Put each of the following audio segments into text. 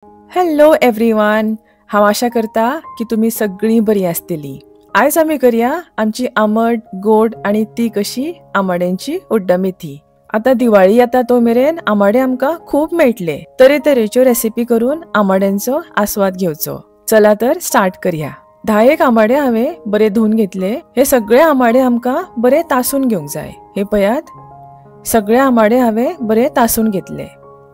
Hello everyone. हांव आशा करता की तुम्ही सगळीं बरी आसतली. आयज आमी करया आमची आंबट गोड आणि तीख अशी आंबाड्यांची उड्डमेथी. आता दिवाळी येता तो मेरेन आंबाडे आमकां खूब मेळटले. तरेतरेच्यो रेसिपी करून आंबाड्यांचो आस्वाद घेवचो. चला तर स्टार्ट करया. 10 आंबाडे हांवें बरे धुवन घेतले. हे सगळे आंबाडे आमकां बरे तासून घेवंक जाय. हे पळयात, सगळे आंबाडे हांवें बरे तासून घेतले.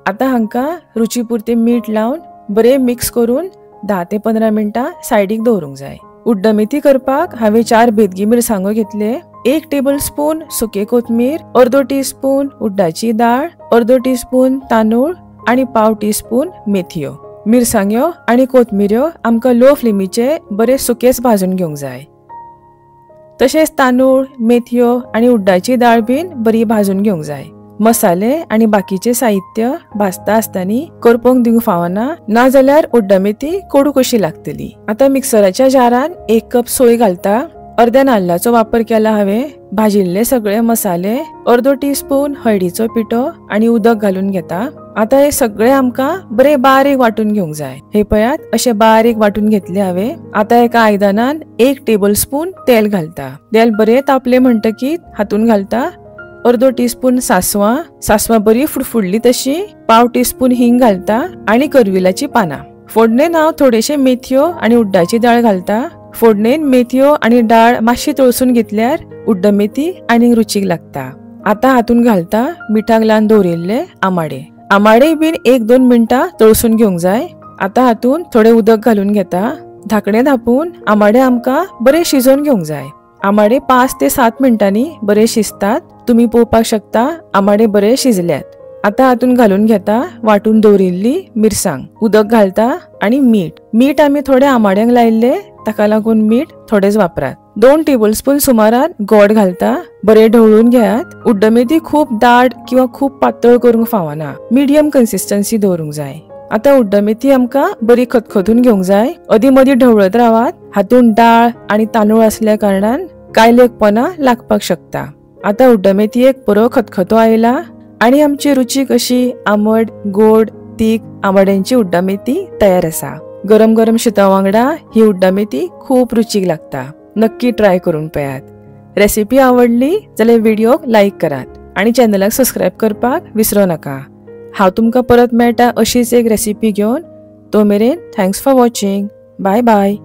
आता हांकां रुचीपुरते मीठ लावन बरे मिक्स करून 10 ते 15 मिनटां सायडीक दवरूंक जाय. उड्डमेथी करपाक हांवें 4 बेतगी मिरसांगो घेतले. 1 टेबल स्पून सुके कोथमीर, अर्दो टीस्पून उड्डाची दाळ, अर्दो टीस्पून तांदूळ आणि पाव टीस्पून मेथयो. मिरसांग्यो आणि कोथमिऱ्यो आमकां लो फ्लेमीचे बरे सुकेच भाजून घेवंक जाय. तशेंच तांदूळ, मेथयो आणि उड्डाची दाळ बीन बरी भाजून घेवंक जाय. मसाले आणि बाकीचे साहित्य भाजता आसतना करपूंक दिवंक फावना, ना जाल्यार उड्डमेथी कडू कशी लागतली. आता मिक्सराच्या जारान 1 कप सोय घालता. अर्ध्या नाल्लाचो वापर केला हांवें. भाजिल्ले सगळे मसाले, अर्दो टीस्पून हळदीचो पिठो आणि उदक घालून घेता. आता हे सगळे आमकां बरे बारीक वाटून घेवंक जाय. हे पळयात, अशे बारीक वाटून घेतले हांवें. आता एका आयदनान 1 टेबल स्पून तेल घालता. तेल बरे तापले म्हणटकीर हातून घालता अर्दो टीस्पून सासवां बरी फुडफुडली तशी, पाव टीस्पून हिंग घालता आणि करविलाची पानां. फोडणेन हांव थोडेशे मेथयो आणि उड्डाची दाळ घालता. फोडणेन मेथयो आणि दाळ मातशी तळसून घेतल्यार उड्डमेथी आनीक रुचीक लागता. आता हातून घालता मिठाक लावन दवरिल्ले आंबाडे. आंबाडे बीन 1-2 मिनटां तळसून घेवंक जाय. आता हातून थोडे उदक घालून घेता. धाकणे धापून आंबाडे आमकां बरे शिजोवन घेवंक जाय. आंबाडे 5 ते 7 मिनटांनी बरे शिजतात. तुम्ही पळोवपाक शकता आंबाडे बरे शिजल्यात. आता हातून घालून घेता वाटून दवरिल्ली मिरसांग, उदक घालता आणि मीठ आमी थोडे आंबाड्यांक लायिल्ले, ताका लागून मीठ थोडेच वापरात. 2 टेबल स्पून सुमारान गोड घालता. बरे ढवळून घेयात. उड्डमेथी खूप दाट किंवा खूप पातळ करूंक फावना, मिडियम कन्सिस्टन्सी दवरूंक जाय. आता उड्डमेथी आमकां बरी खतखतून घेवंक जाय. अदी मदी ढवळत रावात. हातून दाळ आणि तांदूळ असल्या कारणान कायलेकपणा लागपाक शकता. आता उड्डमेथयेक बरो खतखतो आयला आणि आमची रुचीक अशी आंबट गोड तीख आंबाड्यांची उड्डमेथी तयार आसा. गरम गरम शिता वांगडा ही उड्डमेथी खूप रुचीक लागता. नक्की ट्राय करून पळयात. रेसिपी आवडली जाल्यार व्हिडिओक लाईक करात आणि चॅनलाक सबस्क्राईब करपाक विसरू नका. हांव तुमकां परत मेळटा अशीच एक रेसिपी घेवन. तो मेरेन thanks for watching. Bye bye.